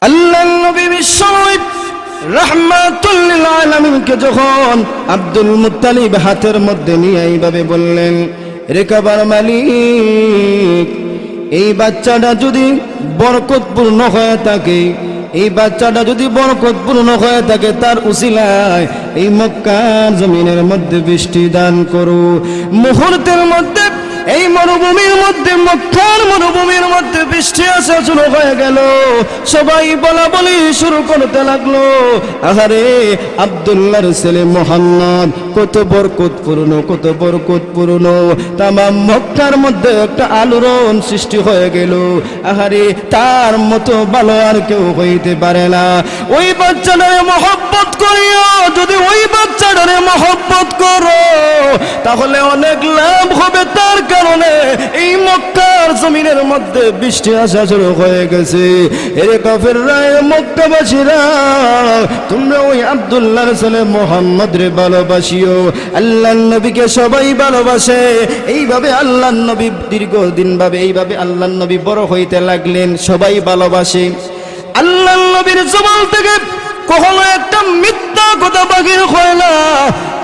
আল্লাহর নবী বিশ্বনবী রাহমাতুল লিল আলামিনকে যখন আব্দুল মুত্তালিব হাতের মধ্যে নিয়ে এইভাবে বললেন, রে কাবার মালিক, এই বাচ্চাটা যদি বরকতপূর্ণ হয়ে থাকে, এই বাচ্চাটা যদি বরকতপূর্ণ হয়ে থাকে, তার উসিলায় এই মক্কার জমিনের মধ্যে বৃষ্টি দান করো। মুহূর্তের মধ্যে এই মরুভূমির মধ্যে, মক্কার মরুভূমির মধ্যে বৃষ্টি আসা শুরু হয়ে গেল। সবাই বলা বলি শুরু করতে লাগলো, আহারে আব্দুল্লাহর ছেলে মুহাম্মদ কত বরকতপূর্ণ, কত বরকতপূর্ণ। তামাম মক্কার মধ্যে একটা আলোড়ন সৃষ্টি হয়ে গেল। আহারে তার মতো ভালো আর কেউ হইতে পারে না। ওই বাচ্চাটারে মহব্বত করিও, যদি ওই বাচ্চাটারে মহব্বত করো তাহলে অনেক লাভ হবে। তার কারণে এই মক্কার জমিনের মধ্যে বৃষ্টি আসা শুরু হয়ে গেছে। এরে কাফেররা, মক্কাবাসীরা, তোমরা ওই আব্দুল্লাহর ছেলে মুহাম্মদ রে ভালোবাসিও। আল্লাহর নবীকে সবাই ভালোবাসে। এইভাবে আল্লাহর নবী দীর্ঘদিন ভাবে এইভাবে আল্লাহর নবী বড় হইতে লাগলেন, সবাই ভালোবাসে। আল্লাহর নবীর জবান থেকে কখনো একটা মিথ্যা কথা বাহির হয় না।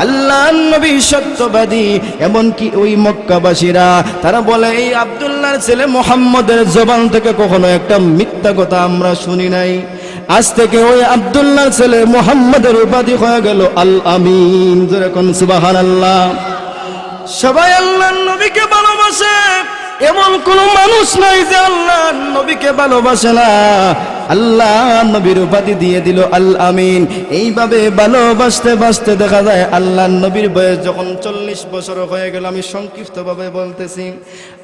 আল্লাহর নবী সত্যবাদী। এমনকি ওই মক্কাবাসীরা তারা বলে, এই আব্দুল্লাহর ছেলে মুহাম্মদের জবান থেকে কখনো একটা মিথ্যা কথা আমরা শুনি নাই। আজ থেকে ওই আব্দুল্লাহর ছেলে মুহাম্মদের উপাধি হয়ে গেল আল আমিন। যেরকম সুবহানাল্লাহ। সবাই আল্লাহর নবীকে ভালোবাসে, এমন কোন মানুষ নাই যে আল্লাহর নবীকে ভালোবাসে না। আল্লাহ নবীর উপাধি দিয়ে দিল আল আমিন। এইভাবে ভালোবাসতে বাসতে দেখা যায় আল্লাহ নবীর বয়স যখন 40 বছর হয়ে গেল, আমি সংক্ষিপ্তভাবে বলতেছি,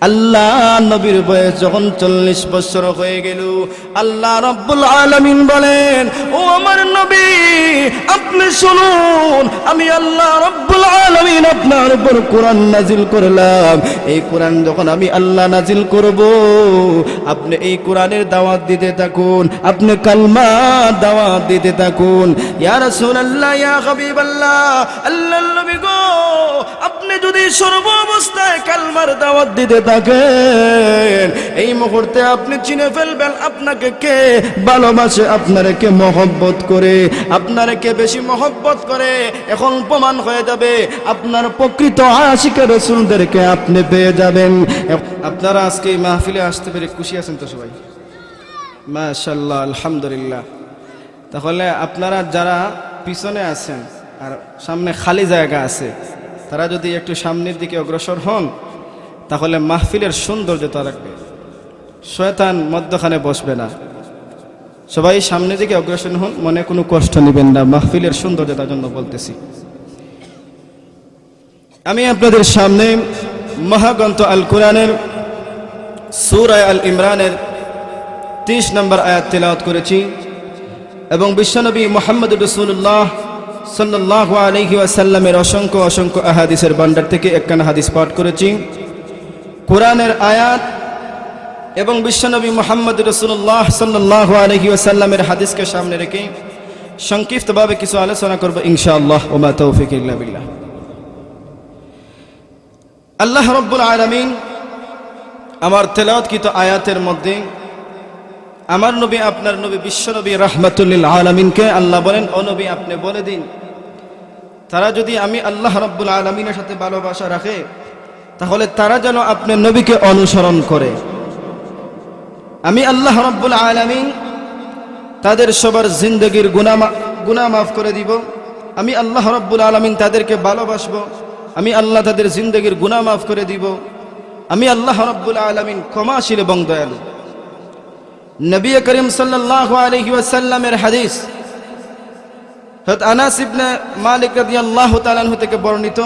আল্লাহ নবীর বয়স যখন 40 বছর হয়ে গেল, আল্লাহ রাব্বুল আলামিন বলেন, ও আমার নবী আপনি শুনুন, আমি আল্লাহ রাব্বুল আলামিন আপনার উপর কোরআন নাজিল করলাম। এই কোরআন যখন আমি আল্লাহ নাজিল করব, আপনি এই কোরআনের দাওয়াত দিতে থাকুন, আপনি কালমার দাওয়াত দিতে থাকুন। ইয়া রাসূলুল্লাহ, ইয়া হাবিবাল্লাহ, আল্লাহর নবী গো, আপনি যদি সর্ব অবস্থায় কালমার দাওয়াত দিতে থাকেন, এই মুহূর্তে আপনি চিনে ফেলবেন আপনাকে কে ভালোবাসে, আপনারে কে মহব্বত করে, আপনারে কে বেশি মহব্বত করে। এখন প্রমাণ হয়ে যাবে, আপনার প্রকৃত আশিকে রাসূলদেরকে আপনি পেয়ে যাবেন। আপনারা আজকে এই মাহফিলে আসতে পেরে খুশি আছেন তো সবাই? মাশাআল্লাহ, আলহামদুলিল্লাহ। তাহলে আপনারা যারা পিছনে আছেন আর সামনে খালি জায়গা আছে, তারা যদি একটু সামনের দিকে অগ্রসর হন তাহলে মাহফিলের সৌন্দর্যতা রাখবে, শয়তান মধ্যখানে বসবে না। সবাই সামনের দিকে অগ্রসর হন, মনে কোনো কষ্ট নেবেন না, মাহফিলের সৌন্দর্যতার জন্য বলতেছি। আমি আপনাদের সামনে মহাগ্রন্থ আল কোরআনের সূরা আল ইমরানের 30 নম্বর আয়াত তেলাওয়াত করেছি এবং বিশ্বনবী মুহাম্মদুর রাসূলুল্লাহ সাল্লাল্লাহু আলাইহি ওয়াসাল্লামের অসংখ্য অসংখ্য আহাদিসের ভান্ডার থেকে একখানা হাদিস পাঠ করেছি। কোরআনের আয়াত এবং বিশ্বনবী মুহাম্মদুর রাসূলুল্লাহ সাল্লাল্লাহু আলাইহি ওয়াসাল্লামের হাদিসকে সামনে রেখে সংক্ষিপ্তভাবে কিছু আলোচনা করব ইনশাআল্লাহ। ওয়া মা তাওফীক ইল্লা বিল্লাহ। আল্লাহ রাব্বুল আলামিন আমার তেলাওয়াতকৃত আয়াতের মধ্যে আমার নবী, আপনার নবী, বিশ্বনবী রাহমাতুল লিল আলামিনকে আল্লাহ বলেন, ও নবী আপনি বলে দিন, তারা যদি আমি আল্লাহ রাব্বুল আলামিনের সাথে ভালোবাসা রাখে তাহলে তারা যেন আপনার নবীকে অনুসরণ করে। আমি আল্লাহ রাব্বুল আলামিন তাদের সবার জিন্দেগীর গুনাহ মাফ করে দিব। আমি আল্লাহ রাব্বুল আলামিন তাদেরকে ভালোবাসবো। আমি আল্লাহ তাদের জিন্দেগীর গুনাহ মাফ করে দিব। আমি আল্লাহ রাব্বুল আলামিন ক্ষমাশীল এবং দয়ালু। নবী করিম সাল্লাল্লাহু আলাইহি ওয়াসাল্লামের হাদিস হযরত আনাস ইবনে মালিক রাদিয়াল্লাহু তাআলা আনহু থেকে বর্ণিত,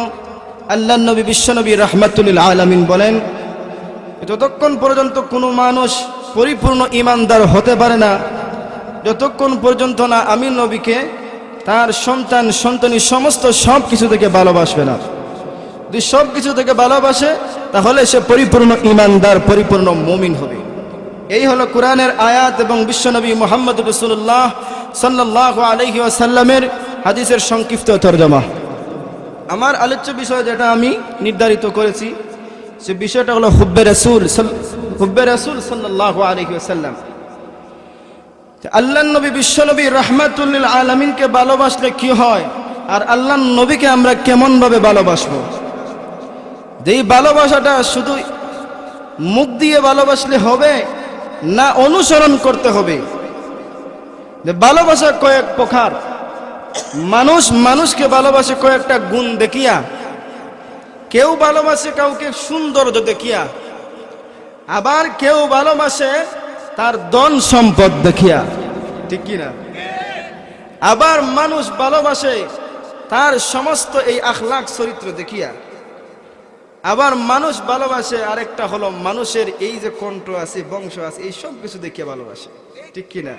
আল্লাহর নবী বিশ্বনবী রাহমাতুল লিল আলামিন বলেন, যতক্ষণ পর্যন্ত কোনো মানুষ পরিপূর্ণ ঈমানদার হতে পারে না, যতক্ষণ পর্যন্ত না আমি নবীকে তার সন্তান সন্ততি সমস্ত সব কিছু থেকে ভালোবাসবে না। যদি সব কিছু থেকে ভালোবাসে তাহলে সে পরিপূর্ণ ঈমানদার, পরিপূর্ণ মুমিন হবে। এই হলো কোরআনের আয়াত এবং বিশ্বনবী মুহাম্মদুর রাসূলুল্লাহ সাল্লাল্লাহু আলাইহি ওয়াসাল্লামের হাদিসের সংক্ষিপ্ত তরজমা। আমার আলোচ্য বিষয় যেটা আমি নির্ধারিত করেছি সে বিষয়টা হলো হুব্বে রাসূল সাল্লাল্লাহু আলাইহি ওয়াসাল্লাম। আল্লাহর নবী বিশ্বনবী রাহমাতুল লিল আলামিনকে ভালোবাসলে কি হয়, আর আল্লাহর নবীকে আমরা কেমন ভাবে ভালোবাসবো? এই ভালোবাসাটা শুধু মুখ দিয়ে ভালোবাসলে হবে না অনুসরণ করতে হবে? ভালোবাসা কয়েক প্রকার। মানুষকে ভালোবাসে কয়েকটা গুণ দেখিয়া। কেউ ভালোবাসে কাউকে সৌন্দর্য দেখিয়া, আবার কেউ ভালোবাসে তার ধন সম্পদ দেখিয়া, ঠিক কিনা? আবার মানুষ ভালোবাসে তার সমস্ত এই আখলাক চরিত্র দেখিয়া। আবার মানুষ ভালোবাসে আরেকটা হলো মানুষের এই যে কণ্ঠ আছে, বংশ আছে, এই সব কিছু দেখিয়া ভালোবাসে, ঠিক কিনা?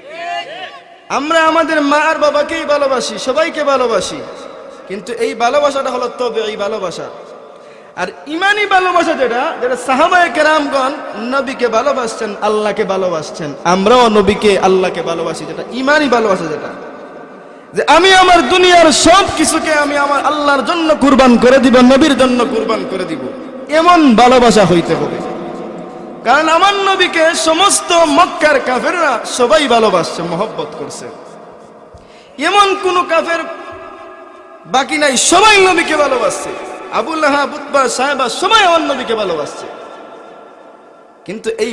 আমরা আমাদের মা আর বাবাকেই ভালোবাসি, সবাইকে ভালোবাসি, কিন্তু এই ভালোবাসাটা হলো তবে এই ভালোবাসা। আর ইমানি ভালোবাসা যেটা সাহাবায়ে কেরামগণ নবীকে ভালোবাসছেন, আল্লাহকে ভালোবাসছেন, আমরাও নবীকে আল্লাহকে ভালোবাসি, যেটা ইমানি ভালোবাসা, যেটা যে আমি আমার দুনিয়ার সব কিছুকে আমি আমার আল্লাহর জন্য কুরবান করে দিব, নবীর জন্য কুরবান করে দিব, এমন ভালোবাসা হইতে হবে। কারণ আমার নবীকে সমস্ত মক্কার কাফেররা সবাই ভালোবাসছে, মহব্বত করছে, এমন কোন কাফের বাকি নাই, সবাই নবীকে ভালোবাসছে। আবু লাহাব, উতবা, সাহেবা সবাই আমার নবীকে ভালোবাসছে। কিন্তু এই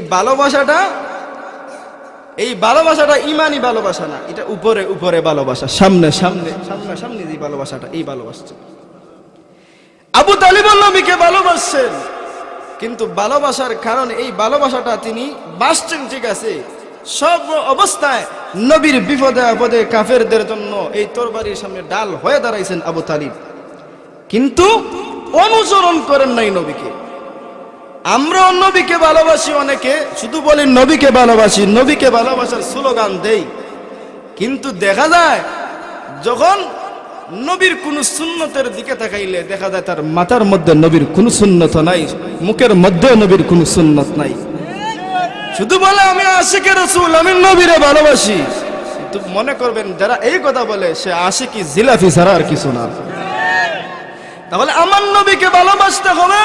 ভালোবাসাটা ইমানি ভালোবাসা না, এটা উপরে উপরে ভালোবাসা, সামনে যে ভালোবাসাটা, এই ভালোবাসছে। আবু তালিব নবীকে ভালোবাসছেন, কিন্তু ভালোবাসার কারণে এই ভালোবাসাটা তিনি বাসছেন, ঠিক আছে, সব অবস্থায় নবীর বিপদে আপদে কাফেরদের জন্য এই তরবারির সামনে ডাল হয়ে দাঁড়াইছেন আবু তালিব, কিন্তু অনুসরণ করেন নাই নবীকে। আমরা নবীকে ভালোবাসি, অনেকে শুধু বলি নবীকে ভালোবাসি, নবীকে ভালোবাসার স্লোগান দেই, কিন্তু দেখা যায় যখন নবীর কোন সুন্নতের দিকে তাকাইলে দেখা যায় তার মাথার মধ্যে নবীর কোন সুন্নত নাই, মুখের মধ্যে নবীর কোন সুন্নত নাই। শুধু বলে আমি আশিকে রাসূল, আমি নবীরে ভালোবাসি, কিন্তু মনে করবেন যারা এই কথা বলে সে আশিকি জিলাফি ছাড়া আর কিছু না। তাহলে আমার নবীকে ভালোবাসতে হবে,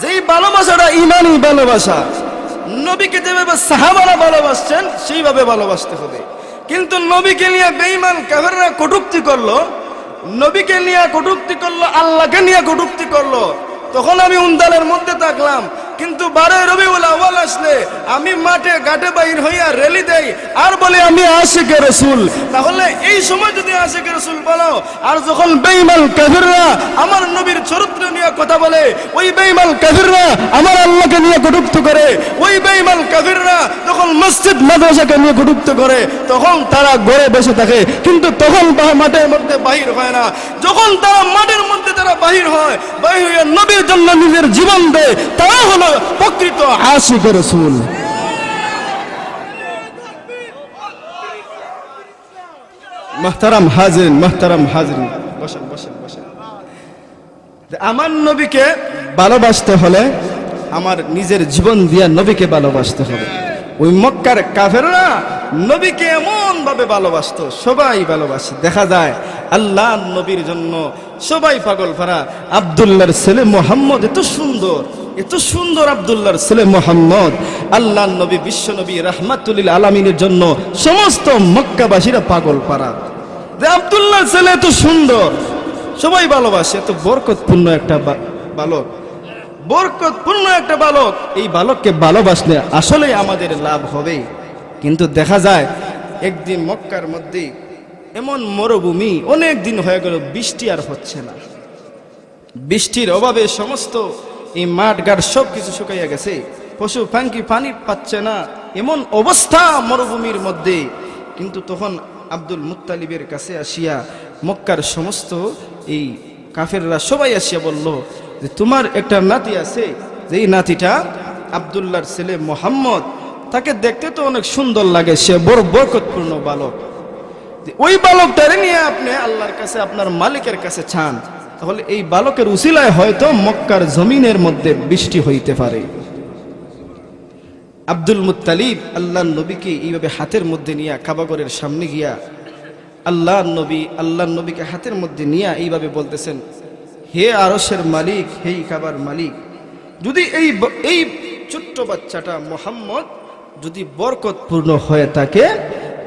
যেই ভালোবাসাটা ইমানি ভালোবাসা, নবীকে যেভাবে সাহাবারা ভালোবাসছেন সেইভাবে ভালোবাসতে হবে। কিন্তু নবীকে নিয়ে বেঈমান কাফেররা কটূক্তি করলো, নবীকে নিয়ে কটূক্তি করলো, আল্লাহকে নিয়ে কটূক্তি করলো, তখন আমি উন্দালের মধ্যে থাকলাম। কিন্তু 12 রবিউল আউয়াল আসলে আমি মাঠে ঘাটে বাইর হইয়া রেলি দেই আর বলে আমি আশিকে রাসূল। তাহলে এই সময় যদি আশিকে রাসূল বলো, আর যখন বেঈমান কাফিররা আমার নবীর চরিত্র নিয়ে কথা বলে, ওই বেঈমান কাফিররা আমার আল্লাহকে নিয়ে কটূক্তি করে, ওই বেঈমান কাফিররা যখন মসজিদ মাদ্রাসাকে নিয়ে কটূক্তি করে, তখন তারা ঘরে বসে থাকে, কিন্তু তখন মাঠের মধ্যে বাহির হয় না। যখন তারা মাঠের মধ্যে তারা বাহির হয়, বাহির হয়ে নবীর জন্য নিজের জীবন দেয়, তারা হলো প্রকৃত আশিকে রাসূল। মুহতারাম হাজিরিন, বসেন। আমার নবীকে ভালোবাসতে হলে আমার নিজের জীবন দিয়ে নবীকে ভালোবাসতে হবে। ওই মক্কার কাফেররা নবীকে এমন ভাবে ভালোবাসতো, সবাই ভালোবাসে, দেখা যায় আল্লাহ নবীর জন্য সবাই পাগল ফারা। আব্দুল্লাহর ছেলে মুহাম্মদ এত সুন্দর আব্দুল্লাহর ছেলে মুহাম্মদ, আল্লাহ নবী বিশ্ব নবী রাহমাতুল লিল আলামিনের জন্য সমস্ত মক্কাবাসীরা পাগল পারা। যে আব্দুল্লাহর ছেলে এত সুন্দর, সবাই ভালোবাসে, এত বরকতপূর্ণ একটা বালক, এই বালককে ভালোবাসলে আসলে আমাদের লাভ হবে। কিন্তু দেখা যায় একদিন মক্কার মধ্যে এমন মরুভূমি, অনেক দিন হয়ে গেল বৃষ্টি আর হচ্ছে না, বৃষ্টির অভাবে সমস্ত এই মাঠ ঘাট সব কিছু শুকাইয়া গেছে, পশু পাখি পানি পাচ্ছে না, এমন অবস্থা মরুভূমির মধ্যে। কিন্তু তখন আব্দুল মুত্তালিবের কাছে আসিয়া মক্কার সমস্ত এই কাফেররা সবাই আসিয়া বলল যে তোমার একটা নাতি আছে, যেই নাতিটা আব্দুল্লাহর ছেলে মুহাম্মদ, তাকে দেখতে তো অনেক সুন্দর লাগে, সে বড় বরকতপূর্ণ বালক, ওই বালকটারে নিয়ে আপনি আল্লাহর কাছে আপনার মালিকের কাছে চান, তাহলে এই বালকের উসিলায় হয়তো মক্কার জমিনের মধ্যে বৃষ্টি হইতে পারে। আব্দুল মুত্তালিব আল্লাহর নবীকে এইভাবে হাতের মধ্যে নিয়ে কাবাগরের সামনে গিয়া আল্লাহর নবীকে হাতের মধ্যে নিয়ে এইভাবে বলতেছেন, হে আরশের মালিক, হে কাবার মালিক, যদি এই ছোট্ট বাচ্চাটা মুহাম্মদ যদি বরকতপূর্ণ হয়ে থাকে,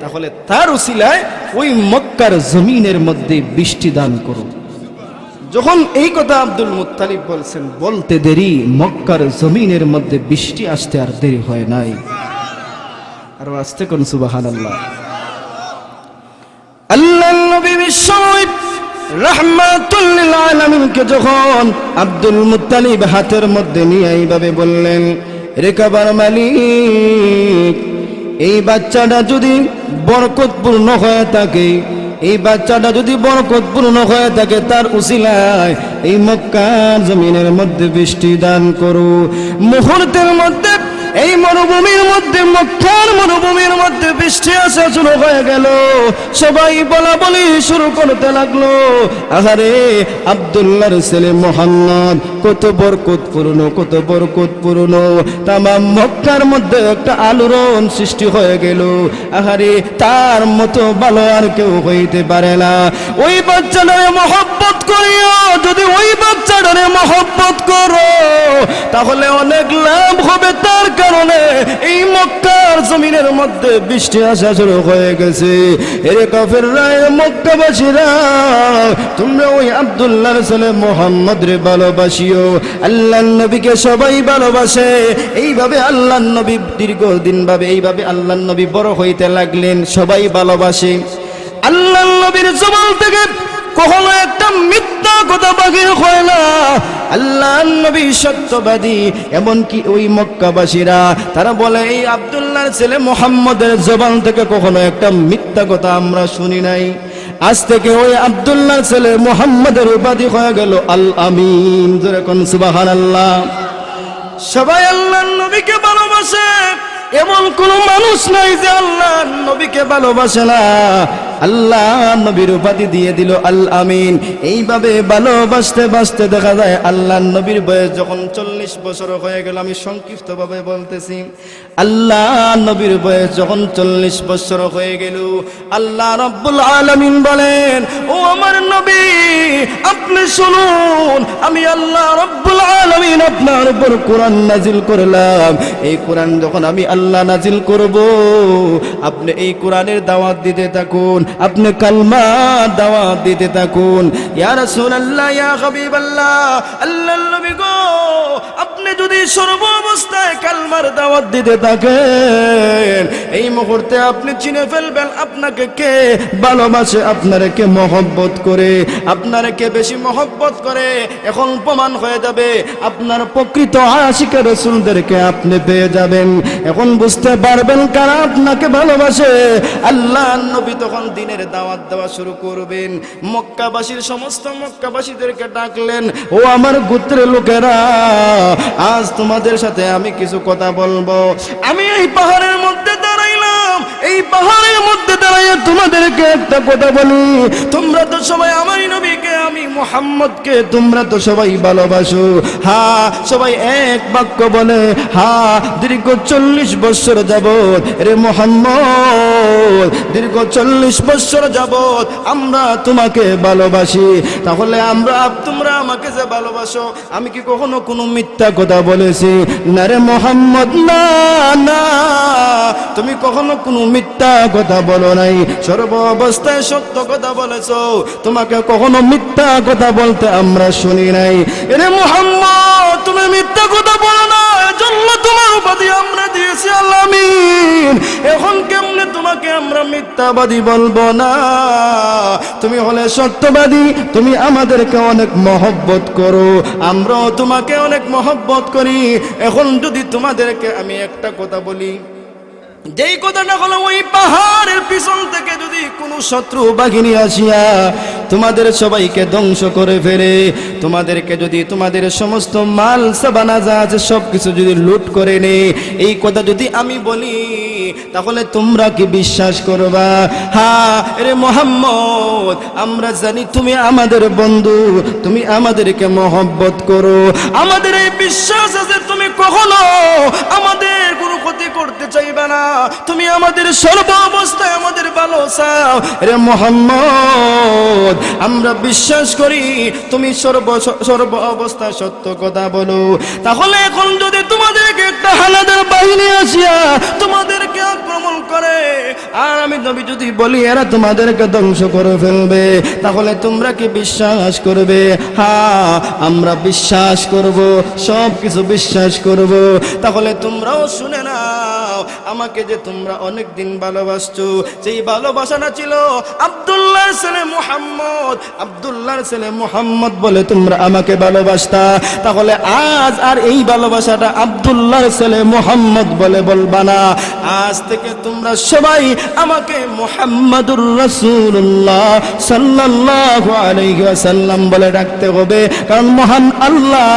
তাহলে তার উসিলায় ওই মক্কার জমিনের মধ্যে বৃষ্টি দান করো। যখন এই কথা আব্দুল মুত্তালিব বলছেন, বলতে দেরি মক্কার জমিনের মধ্যে বৃষ্টি আসতে আর দেরি হয় নাই। আর আসতে কোন সুবহানাল্লাহ। আল্লাহর নবী বিশ্বনবী রাহমাতুল লিল আলামিনকে যখন আব্দুল মুত্তালিব হাতের মধ্যে নিয়ে এইভাবে বললেন, রে কাবার মালিক, এই বাচ্চাটা যদি বরকতপূর্ণ হয়ে থাকে, এই বাচ্চাটা যদি বরকতপূর্ণ হয়ে থাকে, তার উসিলায় এই মক্কার জমিনের মধ্যে বৃষ্টি দান করো। মুহূর্তের মধ্যে এই মরুভূমির মধ্যে, মক্কার মরুভূমির মধ্যে বৃষ্টি আসা শুরু হয়ে গেল। সবাই বলা বলি শুরু করতে লাগলো, আহারে আব্দুল্লাহর ছেলে মুহাম্মদ কত বরকতপূর্ণ, কত বরকতপূর্ণ। তামাম মক্কার মধ্যে একটা আলোড়ন সৃষ্টি হয়ে গেল। আহারে তার মতো ভালো আর কেউ হইতে পারে না। ওই বাচ্চাটারে মহব্বত করিও, যদি ওই বাচ্চাটারে মহব্বত করো তাহলে অনেক লাভ হবে। তার কারণে এই মক্কার জমিনের মধ্যে বৃষ্টি আসা শুরু হয়ে গেছে। এরে কাফেররা, মক্কাবাসীরা, তোমরা ওই আব্দুল্লাহর ছেলে মুহাম্মদ রে ভালোবাসিও। আল্লাহর নবীকে সবাই ভালোবাসে। এইভাবে আল্লাহর নবী দীর্ঘদিন ভাবে এইভাবে আল্লাহর নবী বড় হইতে লাগলেন, সবাই ভালোবাসে। আল্লাহর নবীর জবান থেকে কখনো একটা মিথ্যা কথা বাহির হয় না। আল্লাহর নবী সত্যবাদী। এমনকি ওই মক্কাবাসীরা তারা বলে, এই আব্দুল্লাহর ছেলে মুহাম্মদের জবান থেকে কখনো একটা মিথ্যা কথা আমরা শুনি নাই। আজ থেকে ওই আব্দুল্লাহর ছেলে মুহাম্মদের উপাধি হয়ে গেল আল আমিন। জোরে কোন সুবহানাল্লাহ। সবাই আল্লাহর নবীকে ভালোবাসে, এমন কোন মানুষ নাই যে আল্লাহর নবীকে ভালোবাসে না। আল্লাহ নবীর উপাধি দিয়ে দিল আল আমিন। এইভাবে ভালোবাসতে বাসতে দেখা যায় আল্লাহ নবীর বয়স যখন 40 বছর হয়ে গেল, আমি সংক্ষিপ্ত ভাবে বলতেছি, আল্লাহ নবীর বয়স যখন 40 বছর হয়ে গেল, আল্লাহ রাব্বুল আলামিন বলেন, ও আমার নবী আপনি শুনুন, আমি আল্লাহ রাব্বুল আলামিন আপনার উপর কোরআন নাজিল করলাম। এই কোরআন যখন আমি আল্লাহ নাজিল করব, আপনি এই কোরআনের দাওয়াত দিতে থাকুন, আপনি কালমার দাওয়াত দিতে থাকুন। ইয়া রাসূলুল্লাহ, ইয়া হাবিবাল্লাহ, আল্লাহর নবী গো, আপনি যদি সর্ব অবস্থায় কালমার দাওয়াত দিতে থাকেন, এই মুহূর্তে আপনি চিনে ফেলবেন আপনাকে কে ভালোবাসে, আপনারে কে মহব্বত করে, আপনারে কে বেশি মহব্বত করে। এখন প্রমাণ হয়ে যাবে, আপনার প্রকৃত আশিকে রাসূলদেরকে আপনি পেয়ে যাবেন। এখন বুঝতে পারবেন কারা আপনাকে ভালোবাসে। আল্লাহর নবী তখন দিনের দাওয়াত দেওয়া শুরু করবেন। মক্কাবাসীর সমস্ত মক্কাবাসীদেরকে ডাকলেন, ও আমার গোত্রের লোকেরা, আজ তোমাদের সাথে আমি কিছু কথা বলবো। আমি এই পাহাড়ের মধ্যে দাঁড়াইলাম, এই পাহাড়ের মধ্যে দাঁড়াইয়া তোমাদেরকে একটা কথা বলি। তোমরা তো সবাই আমার নবীকে, আমি মুহাম্মদকে তোমরা তো সবাই ভালোবাসো। হ্যাঁ, সবাই এক বাক্য বলে, হ্যাঁ, দীর্ঘ 40 বছর যাবত রে মুহাম্মদ, দীর্ঘ 40 বছর যাবত আমরা তোমাকে ভালোবাসি। তাহলে তোমরা আমাকে যে ভালোবাসো, আমি কি কখনো কোনো মিথ্যা কথা বলেছি? না রে মুহাম্মদ, না না, তুমি কখনো কোনো মিথ্যা কথা বলো নাই, সর্ব অবস্থায় সত্য কথা বলেছো। তোমাকে কখনো মিথ্যা কথা বলতে আমরা শুনি নাই। রে মুহাম্মদ, তুমি মিথ্যা কথা বলো না, এজন্য তোমার উপাধি আমরা দিয়েছি আল আমিন। এখন কেমনে তোমাকে আমরা মিথ্যাবাদী বলবো না? তুমি হলে সত্যবাদী, তুমি আমাদেরকে অনেক মহব্বত করো, আমরাও তোমাকে অনেক মহব্বত করি। এখন যদি তোমাদেরকে আমি একটা কথা বলি, যেই কথাটা হলো, ওই পাহাড়ের পিছন থেকে যদি কোনো শত্রু বাহিনী আসিয়া তোমাদের সবাইকে ধ্বংস করে ফেলে, তোমাদেরকে যদি তোমাদের সমস্ত মাল সাবানা যা আছে সবকিছু যদি লুট করে নে, এই কথা যদি আমি বলি, তাহলে তোমরা কি বিশ্বাস করবা? হ্যাঁ রে মুহাম্মদ, আমরা জানি তুমি আমাদের বন্ধু, তুমি আমাদেরকে মহব্বত করো, আমাদের এই বিশ্বাস আছে তুমি কখনো আমাদের কোনো ক্ষতি করতে চাইবে না, তুমি আমাদের সর্ব অবস্থায় আমাদের ভালো চাও রে মুহাম্মদ আমরা বিশ্বাস করি তুমি সর্ব অবস্থায় সত্য কথা বলো। তাহলে এখন যদি তোমাদেরকে একটা হানাদার বাহিনী আসিয়া তোমাদেরকে আক্রমণ করে আর আমি নবী যদি বলি এরা তোমাদেরকে ধ্বংস করে ফেলবে, তাহলে তোমরা কি বিশ্বাস করবে? হ্যাঁ আমরা বিশ্বাস করব, সব কিছু বিশ্বাস করব। তাহলে তোমরাও শুনে নাও, আমাকে যে তোমরা অনেক দিন ভালোবাসছো, সেই ভালোবাসাটা ছিল আব্দুল্লাহর ছেলে মুহাম্মদ, আব্দুল্লাহর ছেলে মুহাম্মদ বলে তোমরা আমাকে ভালোবাসতা। তাহলে আজ আর এই ভালোবাসাটা আব্দুল্লাহর ছেলে মুহাম্মদ বলে বলবা না, আজ থেকে তোমরা সবাই আমাকে মুহাম্মাদুর রাসূলুল্লাহ সাল্লাল্লাহু আলাইহি ওয়াসাল্লাম বলে ডাকতে হবে, কারণ মহান আল্লাহ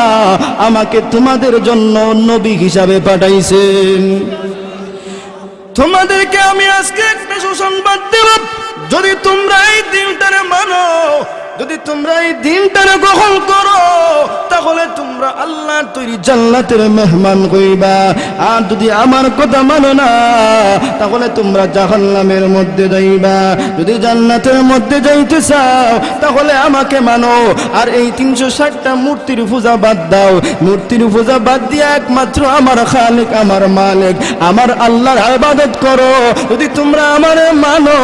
আমাকে তোমাদের জন্য নবী হিসাবে পাঠাইছেন। তোমাদেরকে আমি আজকে একটা সুসংবাদ দেব, যদি তোমরা এই দিনটারে মানো, যদি তোমরা এই দিনটারে গ্রহণ করো, তাহলে তোমরা আল্লাহর তৈরি জান্নাতের মেহমান হইবা। আর যদি আমার কথা মানো না, তাহলে তোমরা জাহান্নামের মধ্যে যাইবা। যদি জান্নাতের মধ্যে যাইতে চাও, তাহলে আমাকে মানো। আর এই 360টা মূর্তির পূজা বাদ দাও, মূর্তির পূজা বাদ দিয়ে একমাত্র আমার খালিক, আমার মালিক, আমার আল্লাহর ইবাদত করো। যদি তোমরা আমারে মানো,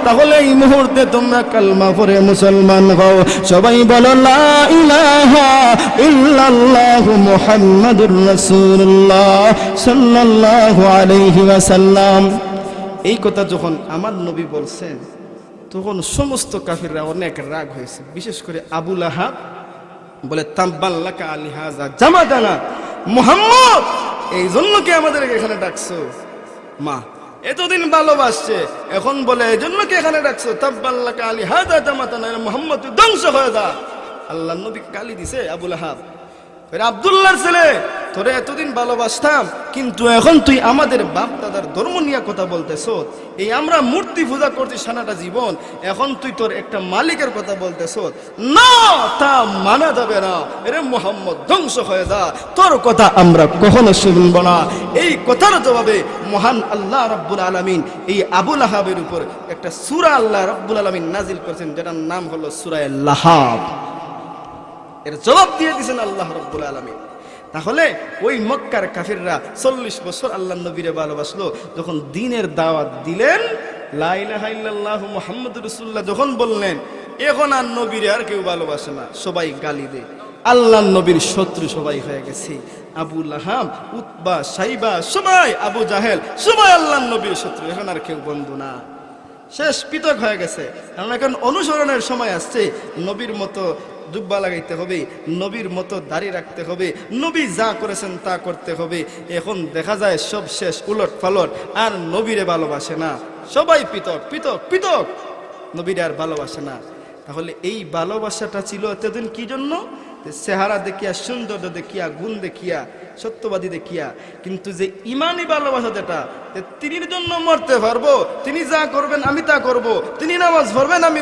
তাহলে এই মুহূর্তে তোমরা কালমা পড়ে মুসলমান হও। সবাই বলো লা ইলাহা ইল্লাল্লাহু মুহাম্মাদুর রাসূলুল্লাহ সাল্লাল্লাহু আলাইহি ওয়াসাল্লাম। এই কথা যখন আমার নবী বলছেন, তখন সমস্ত কাফিররা অনেক রাগ হয়েছে। বিশেষ করে আবু লাহাব বলে তাব্বান লাকা আলি হাযা জামাতানা, মুহাম্মদ এই জন্য কি আমাদের এখানে ডাকছো? মা এতদিন ভালোবাসছে, এখন বলে এই জন্য কি এখানে ডাকছো? তাব্বান লাকা আলি হাযা জামাতানা, মুহাম্মদ তুই ধ্বংস হয়ে যা। আল্লাহ নবী গালি দিছে আবু লাহাব, আব্দুল্লাহর ছেলে তোরে এতদিন ভালোবাসতাম, কিন্তু এখন তুই আমাদের বাপ দাদার ধর্ম নিয়ে কথা বলতেছ। এই আমরা মূর্তি পূজা করছি সারাটা জীবন, এখন তুই তোর একটা মালিকের কথা বলতেছ না, তা মানা যাবে না। এরে মুহাম্মদ ধ্বংস হয়ে যা, তোর কথা আমরা কখনো শুনব না। এই কথার জবাবে মহান আল্লাহ রাব্বুল আলামিন এই আবু লাহাবের উপর একটা সূরা আল্লাহ রাব্বুল আলামিন নাজিল করেছেন, যেটার নাম হলো সূরা লাহাব। এর জবাব দিয়ে দিয়েছেন আল্লাহ রাব্বুল আলামিন। তাহলে ওই মক্কার কাফিররা 40 বছর আল্লাহর নবীরে ভালোবাসলো, যখন দ্বীনের দাওয়াত দিলেন, লা ইলাহা ইল্লাল্লাহু মুহাম্মাদুর রাসূলুল্লাহ যখন বললেন, এখন আর নবীরে আর কেউ ভালোবাসে না, সবাই গালি দেয়। আল্লাহর নবীর শত্রু সবাই হয়ে গেছে। আবু লাহাব, উতবা, সাইবা, সবাই, আবু জাহেল, সবাই আল্লাহর নবীর শত্রু, এখন আর কেউ বন্ধু না, শেষ পৃথক হয়ে গেছে। কারণ এখন অনুসরণের সময় আসছে, নবীর মতো জুব্বা লাগাইতে হবে, নবীর মতো দাড়ি রাখতে হবে, নবী যা করেছেন তা করতে হবে। এখন দেখা যায় সব শেষ, উলট পালট, আর নবীরে ভালোবাসে না, সবাই পৃথক পৃথক পৃথক, নবীরে আর ভালোবাসে না। তাহলে এই ভালোবাসাটা ছিল এতদিন কি জন্য? চেহারা দেখিয়া, সৌন্দর্য দেখিয়া, গুণ দেখিয়া, সত্যবাদী দেখিয়া। কিন্তু যে ইমানি ভালোবাসা, যেটা তিনির জন্য মরতে পারবো, তিনি যা করবেন আমি তা করব, তিনি নামাজ পড়বেন আমি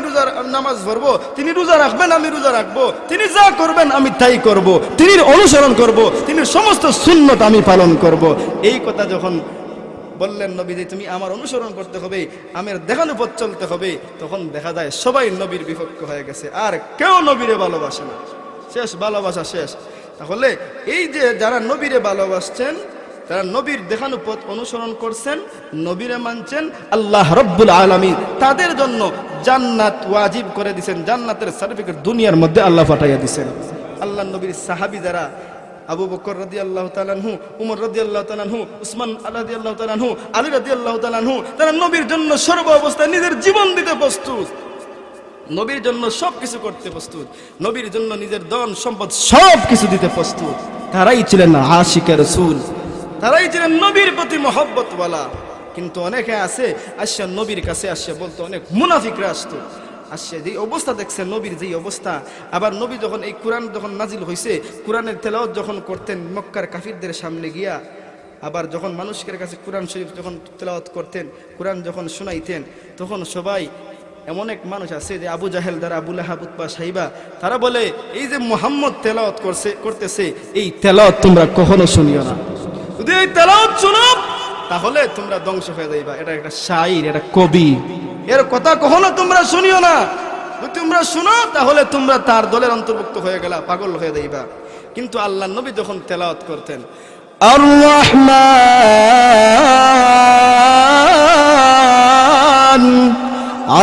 নামাজ পড়বো, তিনি রোজা রাখবেন আমি রোজা রাখবো, তিনি যা করবেন আমি তাই করব, তিনির অনুসরণ করব, তিনি সমস্ত সুন্নত আমি পালন করব। এই কথা যখন বললেন নবী যে তুমি আমার অনুসরণ করতে হবে, আমার দেখানো পথ চলতে হবে, তখন দেখা যায় সবাই নবীর বিপক্ষ হয়ে গেছে, আর কেউ নবীরে ভালোবাসে না, শেষ, ভালোবাসা শেষ। তাহলে এই যে যারা নবীরে ভালোবাসছেন, তারা নবীর দেখানো পথ অনুসরণ করছেন, নবীরে মানছেন, আল্লাহ রাব্বুল আলামিন তাদের জন্য জান্নাত ওয়াজিব করে দিয়েছেন, জান্নাতের সার্টিফিকেট দুনিয়ার মধ্যে আল্লাহ পাঠাইয়া দিয়েছেন। আল্লাহ নবীর সাহাবী যারা, আবু বকর রাদিয়াল্লাহু তাআলা আনহু, উমর রাদিয়াল্লাহু তাআলা আনহু, উসমান রাদিয়াল্লাহু তাআলা আনহু, আলী রাদিয়াল্লাহু তাআলা আনহু, তারা নবীর জন্য সর্ব অবস্থায় নিজের জীবন দিতে প্রস্তুত, নবীর জন্য সবকিছু করতে প্রস্তুত, নবীর জন্য নিজের ধন সম্পদ সবকিছু দিতে প্রস্তুত। তারাই ছিলেন আশিকে রাসূল, তারাই ছিলেন নবীর প্রতি মহব্বতওয়ালা। কিন্তু অনেকে আছে আসছে নবীর কাছে আসছে বলতো, অনেক মুনাফিকরা আসতো, আসছে যেই অবস্থা দেখছে নবীর যেই অবস্থা। আবার নবী যখন এই কোরআন যখন নাজিল হয়েছে, কোরআনের তেলাওয়াত যখন করতেন মক্কার কাফিরদের সামনে গিয়া, আবার যখন মানুষের কাছে কোরআন শরীফ যখন তেলাওয়াত করতেন, কোরআন যখন শোনাইতেন, তখন সবাই, এমন এক মানুষ আছে যে আবু জাহেল দ্বারা, আবু লাহাব, উতবা, সাইবা, তারা বলে এই যে মুহাম্মদ তেলাওয়াত করতেছে, এই তেলাওয়াত তোমরা কখনো শুনিও না, যদি এই তেলাওয়াত শোনো তাহলে তোমরা ধ্বংস হয়ে যাইবা। এটা একটা শাইর, এটা কবি, এর কথা কখনো তোমরা শুনিও না। যদি তোমরা শুনো তাহলে তোমরা তার দলের অন্তর্ভুক্ত হয়ে গেলা, পাগল হয়ে যাইবা। কিন্তু আল্লাহর নবী যখন তেলাওয়াত করতেন আর রহমান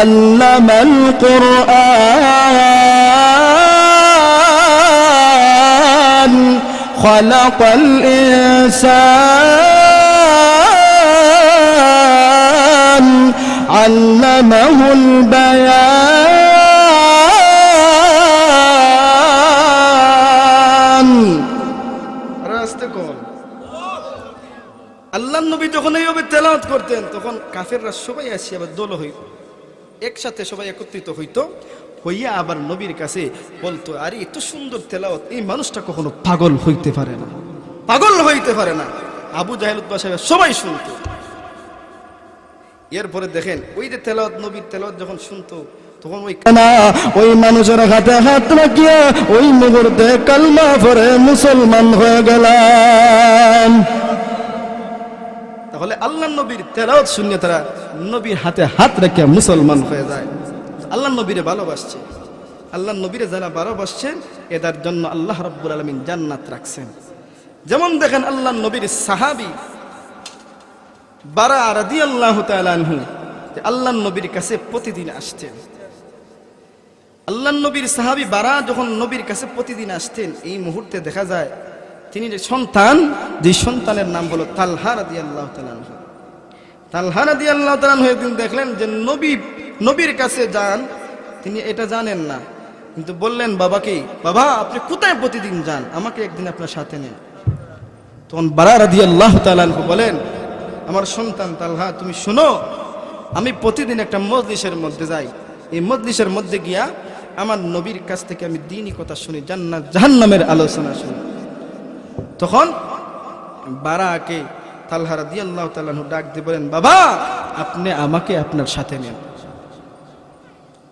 আল্লামাল কুরআন খালাকাল ইনসান আল্লামাহুল বায়ান। রাস্তে কোন আল্লাহর নবী যখন এইভাবে তেলাওয়াত করতেন তখন কাফেররা সবাই আসি আবার দল হইত, একসাথে সবাই একত্রিত হইতো, হইয়া আবার নবীর কাছে বলতো, আরে এত সুন্দর তেলাওয়াত, এই মানুষটা কখনো পাগল হইতে পারে না, পাগল হইতে পারে না। আবু জাহেল উতবা সাহেব সবাই শুনতো। এরপরে দেখেন ওই যে তেলাওয়াত, নবীর তেলাওয়াত যখন শুনতো তখন ওই মানুষের হাতে হাত রাখিয়া ওই মুহূর্তে কালমা পড়ে মুসলমান হয়ে গেলাম। তাহলে আল্লাহ নবীর তেলাওয়াত শুনে তারা নবীর হাতে হাত রেখে মুসলমান হয়ে যায়। আল্লাহ নবীরে ভালোবাসছে, আল্লাহ নবীরে যারা ভালোবাসছেন এদের জন্য আল্লাহ রাব্বুল আলামিন জান্নাত রাখছেন। যেমন দেখেন আল্লাহ নবীর সাহাবী বারা রাদিয়াল্লাহু তাআলা আনহু আল্লাহ নবীর কাছে প্রতিদিন আসতেন। আল্লাহ নবীর সাহাবী বারা যখন নবীর কাছে প্রতিদিন আসতেন, এই মুহূর্তে দেখা যায় তিনি যে সন্তান, যে সন্তানের নাম হলো তালহা রাদিয়াল্লাহু তাআলা আনহু। তালহা রাদিয়াল্লাহু তাআলা আনহু একদিন দেখলেন যে নবীর কাছে যান, তিনি এটা জানেন না, কিন্তু বললেন বাবাকে, বাবা আপনি কোথায় প্রতিদিন যান, আমাকে একদিন আপনার সাথে নেন। তখন বারা রাদিয়াল্লাহু তাআলা আনহু বলেন, আমার সন্তান তালহা তুমি শোনো, আমি প্রতিদিন একটা মজলিসের মধ্যে যাই, এই মজলিসের মধ্যে গিয়া আমার নবীর কাছ থেকে আমি দ্বীনি কথা শুনি, জান্নাত জাহান্নামের আলোচনা শুনি। তখন বারাকে তালহা রাদিয়াল্লাহু তাআলা আনহু ডাক দিয়ে বলেন, বাবা আপনি আমাকে আপনার সাথে নেন।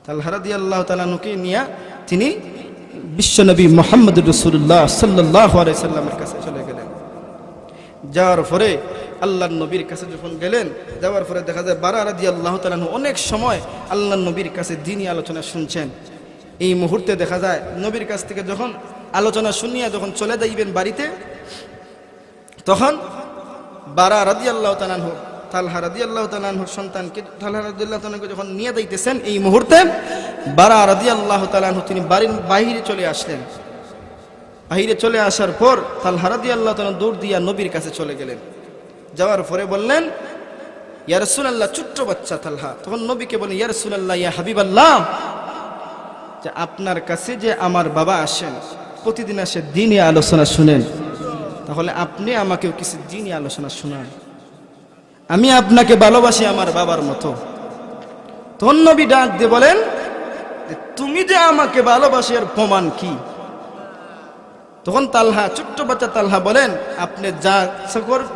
তালহা রাদিয়াল্লাহু তাআলা আনহুকে নিয়ে তিনি বিশ্বনবী মুহাম্মদুর রাসূলুল্লাহ সাল্লাল্লাহু আলাইহি সাল্লামের কাছে চলে গেলেন। যাওয়ার পরে আল্লাহর নবীর কাছে যখন গেলেন, যাওয়ার পরে দেখা যায় বারা রাদিয়াল্লাহু তাআলা আনহু অনেক সময় আল্লাহর নবীর কাছে দ্বীনি আলোচনা শুনছেন। এই মুহূর্তে দেখা যায় নবীর কাছ থেকে যখন আলোচনা শুনিয়া যখন চলে যাইবেন বাড়িতে, তখন বারা রাদিয়াল্লাহু তাআলা আনহু তালহা রাদিয়াল্লাহু তাআলা আনহুর সন্তানকে তালহা রাদিয়াল্লাহু তাআলা আনহুকে যখন নিয়ে যাইতেছেন, এই মুহূর্তে বারা রাদিয়াল্লাহু তাআলা আনহু তিনি বাড়ির বাইরে চলে আসলেন। বাইরে চলে আসার পর তালহা রাদিয়াল্লাহু তাআলা দৌড় দিয়া নবীর কাছে চলে গেলেন। যাওয়ার পরে বললেন, ইয়া রাসূলুল্লাহ, ছোট্ট বাচ্চা তালহা তখন নবীকে বলেন, ইয়া রাসূলুল্লাহ, ইয়া হাবিবাল্লাহ, যে আপনার কাছে যে আমার বাবা আসেন, প্রতিদিন আসে দ্বীনি আলোচনা শুনেন, তাহলে আপনি আমাকেও কিছু দ্বীনি আলোচনা শোনান, আমি আপনাকে ভালোবাসি আমার বাবার মতো। তখন নবী ডাক দিয়ে বলেন, তুমি যে আমাকে ভালোবাসি এর প্রমাণ কি? তখন তালহা, ছোট্ট বাচ্চা তালহা বলেন, আপনি যা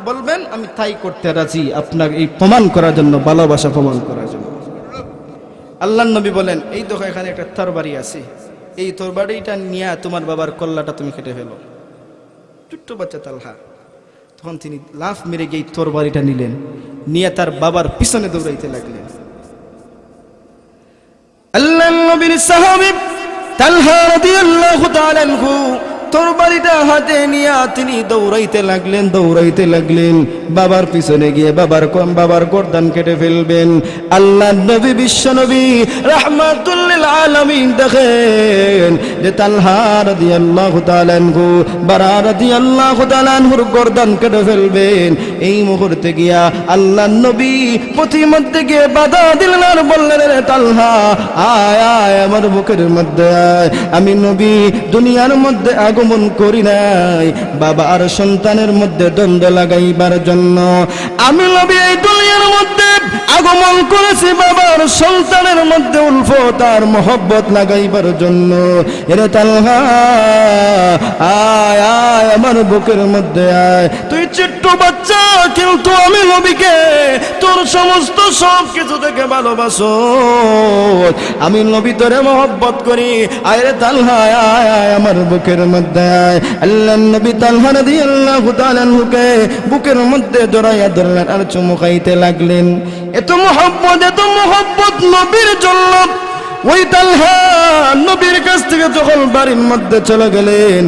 বলবেন আমি তাই করতে রাজি, আপনার এই প্রমাণ করার জন্য, ভালোবাসা প্রমাণ করার জন্য। আল্লাহর নবী বলেন, এই দেখো এখানে একটা তরবারি আছে, এই তরবারিটা নিয়ে তোমার বাবার কল্লাটা তুমি কেটে ফেলো। ছোট্ট বাচ্চা তালহা তখন তিনি লাফ মেরে গিয়ে তরবারিটা নিলেন, নিয়ে তার বাবার পিছনে দৌড়াইতে লাগলেন। আল্লাহর নবীর সাহাবী তালহা রাদিয়াল্লাহু তাআলা আনহু তরবারিটা হাতে নিয়ে তিনি দৌড়াইতে লাগলেন, বাবার পিছনে গিয়ে বাবার গর্দান কেটে ফেলবেন। আল্লাহর নবী বিশ্ব নবী রাহমাতুল লিল আলামিন দেখেন যে তালহা রাদিয়াল্লাহু তাআলা আনহু বারা রাদিয়াল্লাহু তাআলা আনহুর গর্দান কেটে ফেলবেন। এই মুহূর্তে গিয়া আল্লাহর নবী প্রতিমধ্যে গিয়ে বাধা দিলেন আর বললেন, রে তালহা আয় আয় আমার বুকের মধ্যে আয়, আমি নবী দুনিয়ার মধ্যে আগমন করি নাই বাবা আর সন্তানের মধ্যে দ্বন্দ্ব লাগাইবার জন্য, আমি নবী এই দুনিয়ার মধ্যে আগমন করেছি বাবার সন্তানের মধ্যে উলফত আর মহব্বত লাগাইবার জন্য। এরে তালহা আয় আয় আমার বুকের মধ্যে আয়, তুই ছোট্ট বাচ্চা কিন্তু আমি নবীকে তোর সমস্ত সব কিছু থেকে ভালোবাসো, আমি নবী তোরে মহব্বত করি, আয় রে তালহা আয় আয় আমার বুকের মধ্যে আয়। আল্লাহর নবী তালহা রাদিয়াল্লাহু তাআলা আনহুকে বুকের মধ্যে জড়াইয়া ধরলেন আর চুমু খাইতে লাগলেন। এত মোহব্বত নবীর জন্য। ওই তালহা নবীর কাছ থেকে যখন বাড়ির মধ্যে চলে গেলেন,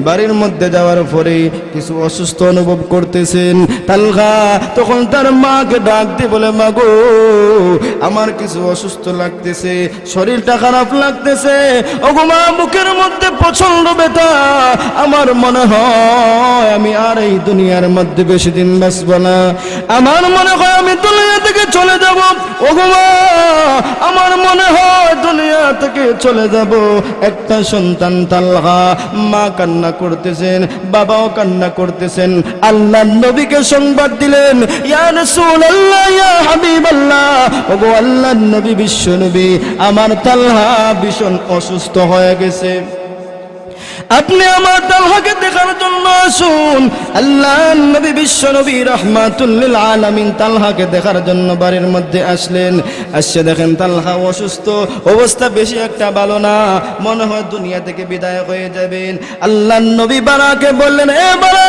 বাড়ির মধ্যে যাওয়ার পরে কিছু অসুস্থ অনুভব করতেছেন তালহা। তখন তার মাকে ডাক দিয়ে বলে, মা গো, আমার কিছু অসুস্থ লাগতেছে, শরীরটা খারাপ লাগতেছে। ওগো মা, বুকের মধ্যে প্রচন্ড ব্যথা, আমার মনে হয় আমি আর এই দুনিয়ার মধ্যে বেশি দিন বাঁচব না, আমার মনে হয় আমি দুনিয়া থেকে চলে যাব। ওগো মা, আমার মনে হয় দুনিয়া থেকে চলে যাব। একটা সন্তান তালহা, মা কান্না করতেছেন, বাবাও কান্না করতেছেন। আল্লাহর নবীকে সংবাদ দিলেন, ইয়া রাসূলুল্লাহ, ইয়া হাবিবাল্লাহ, ওগো আল্লাহর নবী, বিশ্ব নবী, আমার তালহা ভীষণ অসুস্থ হয়ে গেছে, আপনি আমার তালহাকে দেখার জন্য আসুন। আল্লাহর নবী বিশ্ব নবী রাহমাতুল লিল আলামিন তালহাকে দেখার জন্য বাড়ির মধ্যে আসলেন। আসছে দেখেন তালহা অসুস্থ, অবস্থা বেশি একটা ভালো না, মনে হয় দুনিয়া থেকে বিদায় হয়ে যাবেন। আল্লাহর নবী বারাকে বললেন, এ বারা,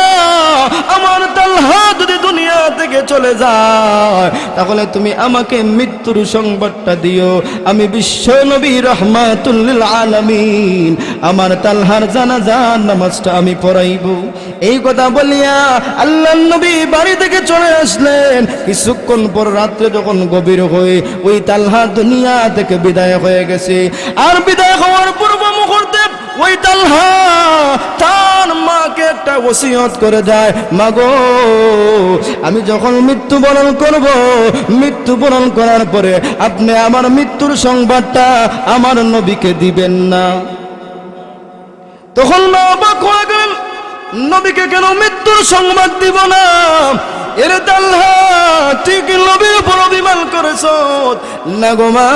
আমার তালহা যদি দুনিয়া থেকে চলে যায় তাহলে তুমি আমাকে মৃত্যুর সংবাদটা দিও। আমি বিশ্ব নবী রাহমাতুল লিল আলামিন আমার তালহার জানাজার নামাজটা আমি পড়াইব। এই কথা বলিয়া আল্লাহর নবী বাড়ি থেকে চলে আসলেন। কিছুক্ষণ পর রাত্রে যখন গভীর হয়ে ওই তালহা দুনিয়া থেকে বিদায় হয়ে গেছে, আর বিদায় হওয়ার পূর্ব মুহূর্তে ওই তালহা তার মাকে একটা ওসিয়ত করে যায়, মাগো, আমি যখন মৃত্যুবরণ করব, মৃত্যুবরণ করার পরে আপনি আমার মৃত্যুর সংবাদটা আমার নবীকে দিবেন না। তখন মা অবাক হয়ে গেলেন, নবীকে কেন মৃত্যুর সংবাদ দিব না? এর তালহা ঠিক নবীর উপর অভিমান করেছ না গো মা,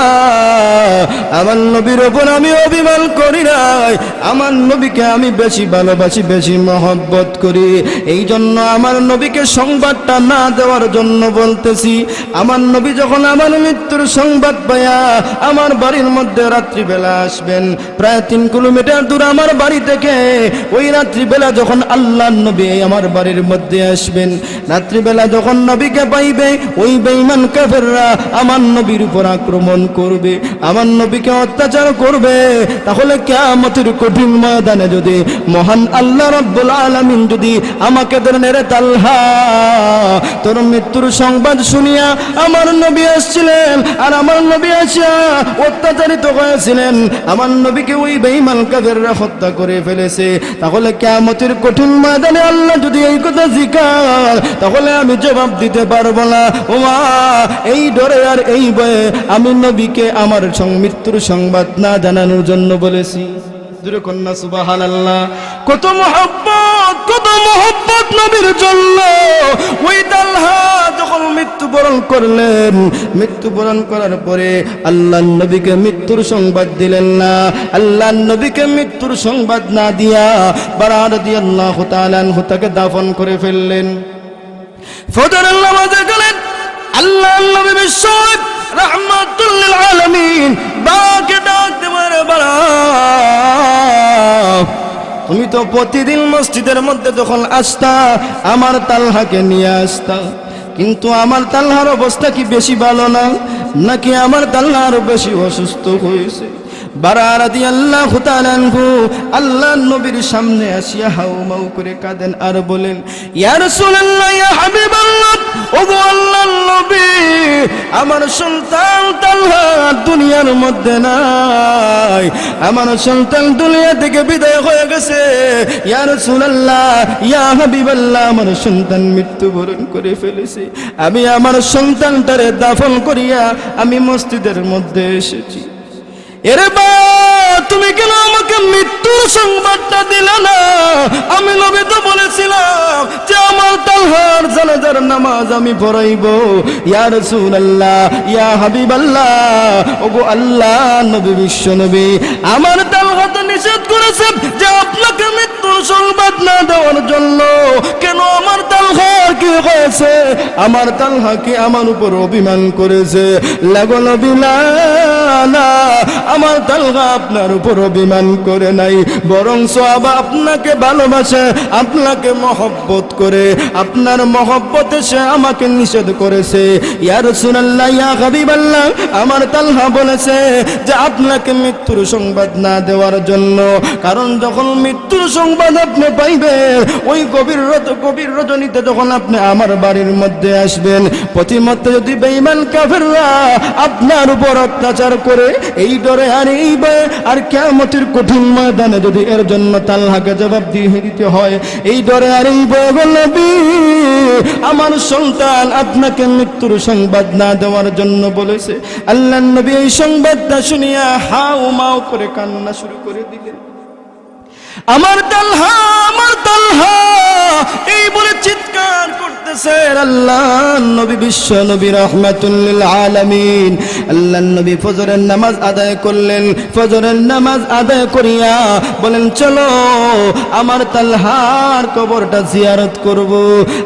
আমার নবীর উপর আমি অভিমান করি নাই, আমার নবীকে আমি বেশি ভালোবাসি, বেশি মহব্বত করি, এই জন্য আমার নবীকে সংবাদটা না দেওয়ার জন্য বলতেছি। আমার নবী যখন আমার মৃত্যুর সংবাদ পায়া আমার বাড়ির মধ্যে রাত্রিবেলা আসবেন, প্রায় 3 কিলোমিটার দূর আমার বাড়ি থেকে, ওই রাত্রিবেলা যখন আল্লাহর নবী আমার বাড়ির মধ্যে আসবেন, রাত্রিবেলা যখন নবীকে পাইবে, ওই বেঈমান কাফেররা আমার নবীর উপর আক্রমণ করবে, আমার নবীকে অত্যাচার করবে। তাহলে কিয়ামতের কঠিন ময়দানে যদি মহান আল্লাহ রাব্বুল আলামিন যদি আমাকে ধরেন, রে তালহা, তোর মৃত্যুর সংবাদ শুনিয়া আমার নবী আসছিলেন, আর আমার নবী আসিয়া অত্যাচারিত হয়েছিলেন, আমার নবীকে ওই বেঈমান কাফেররা হত্যা করে ফেলেছে, তাহলে কিয়ামতের কঠিন ময়দানে আল্লাহ যদি এই কথা জিজ্ঞাসা, তাহলে আমি জবাব দিতে পারবো না। ওমা, এই ডরে আর এই ভয়ে আমি নবীকে আমার মৃত্যুর সংবাদ না জানানোর জন্য বলেছি। জোরে কন্যা সুবহানাল্লাহ। কত মহব্বত নবীর জন্য। ওই তালহা যখন মৃত্যুবরণ করলেন, মৃত্যুবরণ করার পরে আল্লাহর নবীকে মৃত্যুর সংবাদ দিলেন না। আল্লাহর নবীকে মৃত্যুর সংবাদ না দিয়া বারা রাদিয়াল্লাহু তাআলা আনহু তাকে দাফন করে ফেললেন। ফজরের নামাজে গেলেন, আল্লাহর নবী বিশ্ব রাহমাতুল লিল আলামিন বাকে ডাক দেবার, বারা, তুমি তো প্রতিদিন মসজিদের মধ্যে যখন আসতা আমার তালহাকে নিয়ে আসতা, কিন্তু আমার তালহার অবস্থা কি বেশি ভালো না, নাকি আমার তালহা আরো বেশি অসুস্থ হয়েছে? বারা রাদিয়াল্লাহু তাআলা আনহু আল্লাহর নবীর সামনে আসিয়া হাউমাউ করে কাঁদেন আর বলেন, ইয়া রাসূলুল্লাহ, ইয়া হাবিবাল্লাহ, ওগো আল্লাহর নবী, আমার সন্তান তালহা দুনিয়ার মধ্যে নাই, আমার সন্তান দুনিয়া থেকে বিদায় হয়ে গেছে। ইয়া রাসূলুল্লাহ, ইয়া হাবিবাল্লাহ, আমার সন্তান মৃত্যুবরণ করে ফেলেছে, আমি আমার সন্তানটারে দাফন করিয়া আমি মসজিদের মধ্যে এসেছি। এরে বা, তুমি কেন আমাকে মৃত্যুর সংবাদটা দিলে না? আমি নবী তো বলেছিলাম যে আমার তালহার জানাজার নামাজ আমি পড়াইব। ইয়া রাসূলুল্লাহ, ইয়া হাবিবাল্লাহ, ওগো আল্লাহ নবী, বিশ্ব নবী, আমার তালহা তো নিষেধ করেছে যে আপনাকে মৃত্যুর সংবাদ না দেওয়ার জন্য। কেন আমার তালহার কি হয়েছে? আমার তালহা কি আমার উপর অভিমান করেছে? লাগো নবী, না, আমার তালহা আপনার উপর অভিমান করে নাই, বরং আপনাকে ভালোবাসে, আপনাকে মহব্বত করে, আপনার মহব্বতে সে আমাকে নিষেধ করেছে। ইয়া রাসূলুল্লাহ, ইয়া হাবিবাল্লাহ, আমার তালহা বলেছে যে আপনাকে মৃত্যুর সংবাদ না দেওয়ার জন্য, কারণ যখন মৃত্যুর সংবাদ আপনি পাইবেন, ওই গভীর রজনীতে যখন আপনি আমার বাড়ির মধ্যে আসবেন, প্রতিমধ্যে যদি বেঈমান কাফেররা আপনার উপর অত্যাচার করে, এই ডরে আর এই ভয়ে আর কিয়ামতের কঠিন ময়দানে যদি এর জন্য তালহাকে জবাব দিয়ে দিতে হয়, এই ডরে আর এই ভয়ে গো নবী, আমার সন্তান আপনাকে মৃত্যুর সংবাদ না দেওয়ার জন্য বলেছে। আল্লাহর নবী এই সংবাদটা শুনিয়া হাউ মাউ করে কান্না শুরু করে দিলেন। আমার তালহা এই বলে চিৎকার করতেছে। আল্লাহ নবী, বিশ্ব নবী রাহমাতুল লিল আলামিন, আল্লাহর নবী ফজরের নামাজ আদায় করলেন। ফজরের নামাজ আদায় করিয়া বলেন, চলো আমার তালহার কবরটা জিয়ারত করব।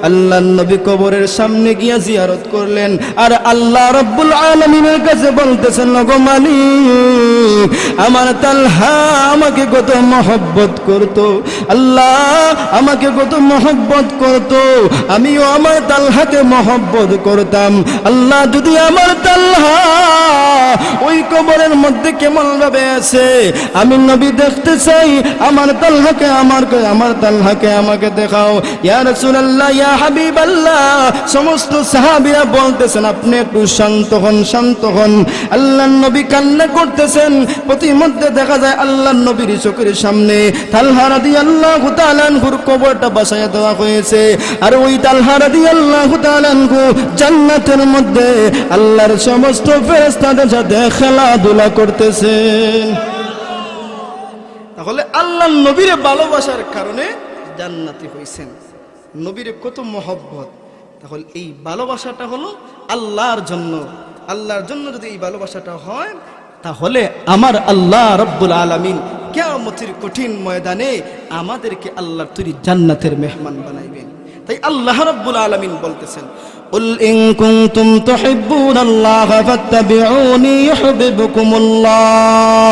আল্লাহর নবী কবরের সামনে গিয়া জিয়ারত করলেন, আর আল্লাহ রাব্বুল আলামিনের কাছে বলতেছেন, ওগো মালিক, আমার তালহা আমাকে কত মহব্বত করতো, আল্লাহ আমাকে কত মহব্বত করতো, আমিও আমার তালহাকে মহব্বত করতাম। আল্লাহ, যদি আমার তালহা ওই কবরের মধ্যে কেমন ভাবে আছে আমি নবী দেখতে চাই, আমার তালহাকে আমাকে দেখাও। ইয়া রাসূলুল্লাহ, ইয়া হাবিবাল্লাহ, সমস্ত সাহাবীরা বলতেছেন আপনি একটু শান্ত হন। আল্লাহর নবী কান্না করতেছেন। প্রতিমধ্যে দেখা যায় আল্লাহর নবীর চোখের সামনে তালহা রাদিয়াল্লাহু তাআলা আনহুর কবরটা বাসায়া দেওয়া হয়েছে। আর ওই তালহা রাদিয়াল্লাহু তাআলা আনহু জান্নাতের মধ্যে আল্লাহর সমস্ত ফেরেশতাদের সাথে খেলাধুলা করতেছেন। তাহলে আল্লাহর নবীর ভালোবাসার কারণে জান্নাতি হইছেন, নবীর কত মহব্বত। তাহলে এই ভালোবাসাটা হলো আল্লাহর জন্য যদি এই ভালোবাসাটা হয়, তাহলে আমার আল্লাহ রাব্বুল আলামিন কিয়ামতের কঠিন ময়দানে আমাদেরকে আল্লাহর তৈরি জান্নাতের মেহমান বানাইবেন। তাই আল্লাহ রাব্বুল আলামিন বলতেছেন, قل إن كنتم تحبون الله فاتبعوني يحببكم الله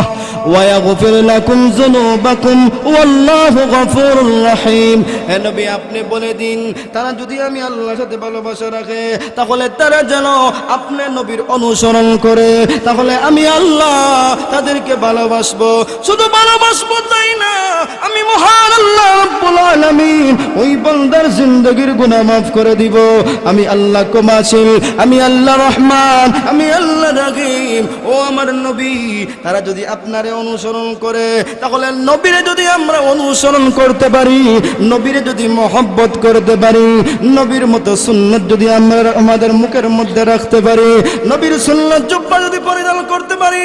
ويغفر لكم ذنوبكم والله غفور رحيم। হে নবী, আপনি বলে দিন, তারা যদি আমি আল্লাহর সাথে ভালোবাসা রাখে, তাহলে তারা যেন আপনি নবীর অনুসরণ করে, তাহলে আমি আল্লাহ তাদেরকে ভালোবাসবো। শুধু ভালোবাসবো তাই না, আমি মহান আল্লাহ রাব্বুল আলামিন ওই বান্দার জিন্দেগীর গুনাহ মাফ করে দিব। আমি আল্লাহ ক্ষমাশীল, আমি আল্লাহ রহমান, আমি আল্লাহ রহিম। ও আমার নবী, তারা যদি আপনারে অনুসরণ করে, তাহলে নবীরে যদি আমরা অনুসরণ করতে পারি, নবীরে যদি মহব্বত করতে পারি, নবীর মতো সুন্নাত যদি আমরা আমাদের মুখের মধ্যে রাখতে পারি, নবীর সুন্নাত জুব্বা যদি পরিধান করতে পারি,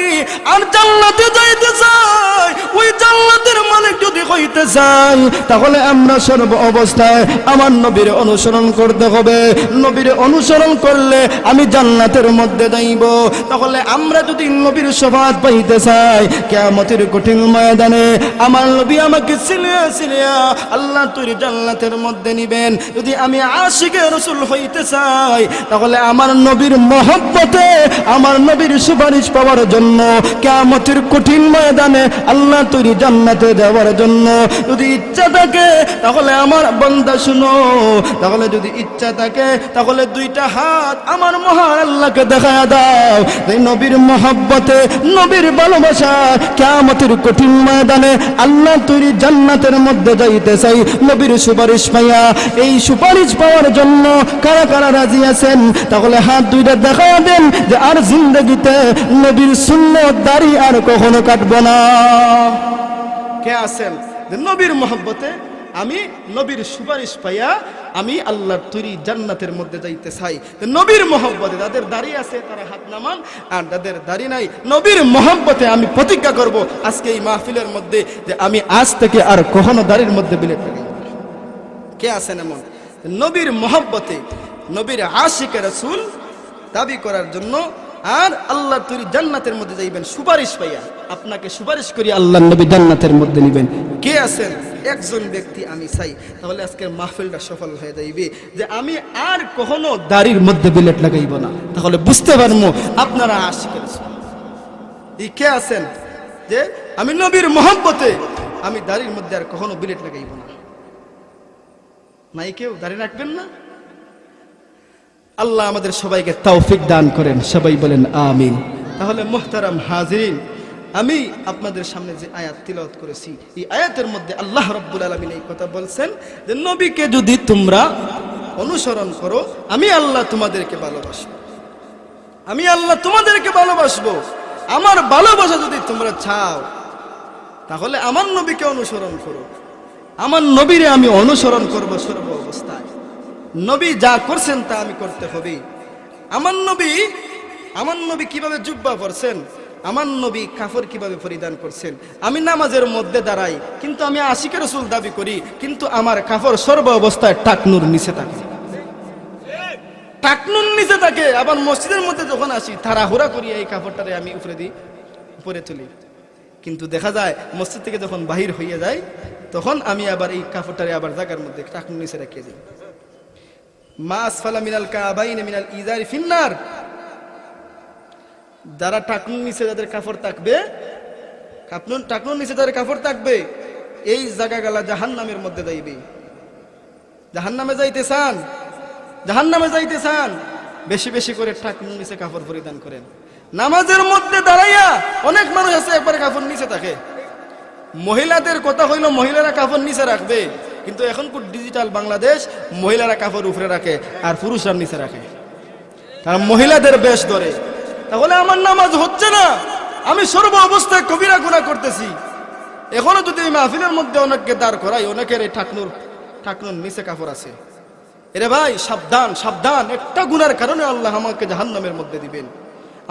আর জান্নাতে যাইতে চাই, ওই জান্নাতের মালিক যদি হইতে চাই, তাহলে আমরা সর্ব অবস্থায় আমার নবীর অনুসরণ করতে হবে। নবীর অনুসরণ করলে আমি জান্নাতের মধ্যে যাইব। তাহলে আমরা যদি নবীর শফাআত পাইতে চাই, কিয়ামতের কঠিন ময়দানে আমার নবী আমাকে সিলিয়া আল্লাহ তৈরি জান্নাতের মধ্যে নিবেন। যদি আমি আশিকে রাসূল হইতে চাই, তাহলে আমার নবীর মহব্বতে, আমার নবীর সুপারিশ পাওয়ার জন্য, কিয়ামতের কঠিন ময়দানে আল্লাহ তৈরি জান্নাতে যাওয়ার জন্য যদি ইচ্ছা থাকে, তাহলে আমার বান্দা শুনো, তাহলে যদি ইচ্ছা থাকে, তাহলে দুইটা হাত আমার মহান আল্লাহকে দেখায়া দাও। এই নবীর মহব্বতে, নবীর ভালোবাসা, কিয়ামতের কঠিন ময়দানে আল্লাহ তৈরি জান্নাতের মধ্যে যাইতে চাই নবীর সুপারিশ পাইয়া। এই সুপারিশ পাওয়ার জন্য কারা কারা রাজি আছেন? তাহলে হাত দুইটা দেখায়া দেন যে আর জিন্দেগিতে নবীর সুন্নাত দাড়ি আর কখনো কাটবো না। কে আছেন যে নবীর মহব্বতে আমি নবীর সুপারিশ পাইয়া আমি আল্লাহর তৈরি জান্নাতের মধ্যে যাইতে চাই? নবীর মহব্বতে যাদের দাড়ি আছে তারা হাত নামান, আর যাদের দাড়ি নাই, নবীর মহব্বতে আমি প্রতিজ্ঞা করব আজকে এই মাহফিলের মধ্যে যে আমি আজ থেকে আর কখনো দাড়ির মধ্যে বিলেত থাকি। কে আছেন এমন? নবীর মহব্বতে, নবীর আশিকে রাসূল দাবি করার জন্য আর আল্লাহ তৈরি জান্নাতের মধ্যে যাইবেন সুপারিশ পাইয়া, আপনাকে সুপারিশ করি আল্লাহর নবী জান্নাতের মধ্যে নিবেন। কে আছেন? একজন ব্যক্তি আমি চাই, তাহলে আজকের মাহফিলটা সফল হয়ে যাইবে যে আমি আর কখনো দাড়ির মধ্যে বিলেট লাগাইব না। তাহলে বুঝতে পারবো আপনারা আশিকের রাসূল। এই কে আছেন যে আমি নবীর মহব্বতে আমি দাড়ির মধ্যে আর কখনো বিলেট লাগাইব না? নাই কেউ দাড়ি রাখবেন না? আল্লাহ আমাদের সবাইকে তৌফিক দান করেন, সবাই বলেন আমিন। তাহলে মুহতারাম হাজিরিন, আমি আপনাদের সামনে যে আয়াত তিলাওয়াত করেছি, এই আয়াতের মধ্যে আল্লাহ রাব্বুল আলামিন এই কথা বলছেন যে নবীকে যদি তোমরা অনুসরণ করো, আমি আল্লাহ তোমাদেরকে ভালোবাসবো, আমি আল্লাহ তোমাদেরকে ভালোবাসবো। আমার ভালোবাসা যদি তোমরা চাও তাহলে আমার নবীকে অনুসরণ করো। আমার নবীরে আমি অনুসরণ করব সর্ব অবস্থায়। নবী যা করছেন তা আমি করতে হবে। আমার নবী কিভাবে জুব্বা পরছেন, আমার নবী কাফর কিভাবে পরিধান করছেন। আমি নামাজের মধ্যে দাঁড়াই কিন্তু আমি আশিকের রাসূল দাবি করি, কিন্তু আমার কাফর সর্ব অবস্থায় টাকনুর নিচে থাকে, টাকনুর নিচে থাকে। আবার মসজিদের মধ্যে যখন আসি তাড়াহুড়া করি এই কাপড়টারে আমি উপরে তুলি, কিন্তু দেখা যায় মসজিদ থেকে যখন বাহির হইয়া যায় তখন আমি আবার এই কাপড়টারে আবার জায়গার মধ্যে টাকনুর নিচে রেখে দিই। মা আসফালা মিনাল কাবাইন মিনাল ইজারি ফিন্নার, যারা টাকনুর নিচে যাদের কাপড় থাকবে, টাকনুর নিচে যাদের কাপড় থাকবে এই জায়গাগুলা জাহান্নামের মধ্যে যাইবে। জাহান্নামে যাইতে চান বেশি বেশি করে টাকনুর নিচে কাপড় পরিধান করেন। নামাজের মধ্যে দাঁড়াইয়া অনেক মানুষ আছে একবারে কাপড় নিচে থাকে। মহিলাদের কথা হইলো মহিলারা কাপড় নিচে রাখবে, কিন্তু এখন ডিজিটাল বাংলাদেশ, মহিলারা কাপড় উপরে রাখে আর পুরুষরা নিচে রাখে, তারা মহিলাদের বেশ ধরে। তাহলে আমার নামাজ হচ্ছে না, আমি সর্ব অবস্থায় কবিরা গুনাহ করতেছি। এখনো যদি এই মাহফিলের মধ্যে অনেককে দাঁড় করাই, অনেকের এই টাকনুর নিচে কাপড় আছে, এরে ভাই সাবধান সাবধান, একটা গুনার কারণে আল্লাহ আমাকে জাহান্নামের মধ্যে দিবেন।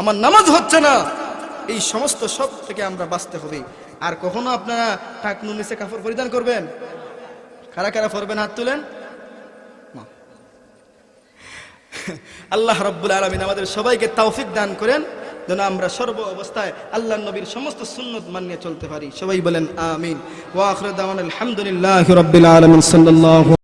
আমার নামাজ হচ্ছে না, এই সমস্ত সব থেকে আমরা বাঁচতে হবে। আর কখনো আপনারা টাকনুর নিচে কাপড় পরিধান করবেন? কারা কারা পরবেন হাত তুলেন। আল্লাহ রাব্বুল আলামিন আমাদের সবাইকে তৌফিক দান করেন যেন আমরা সর্ব অবস্থায় আল্লাহর নবীর সমস্ত সুন্নত মানিয়ে চলতে পারি। সবাই বলেন আমিন। ওয়া আখিরু দাওয়ানা আলহামদুলিল্লাহি রাব্বিল আলামিন। সাল্লাল্লাহু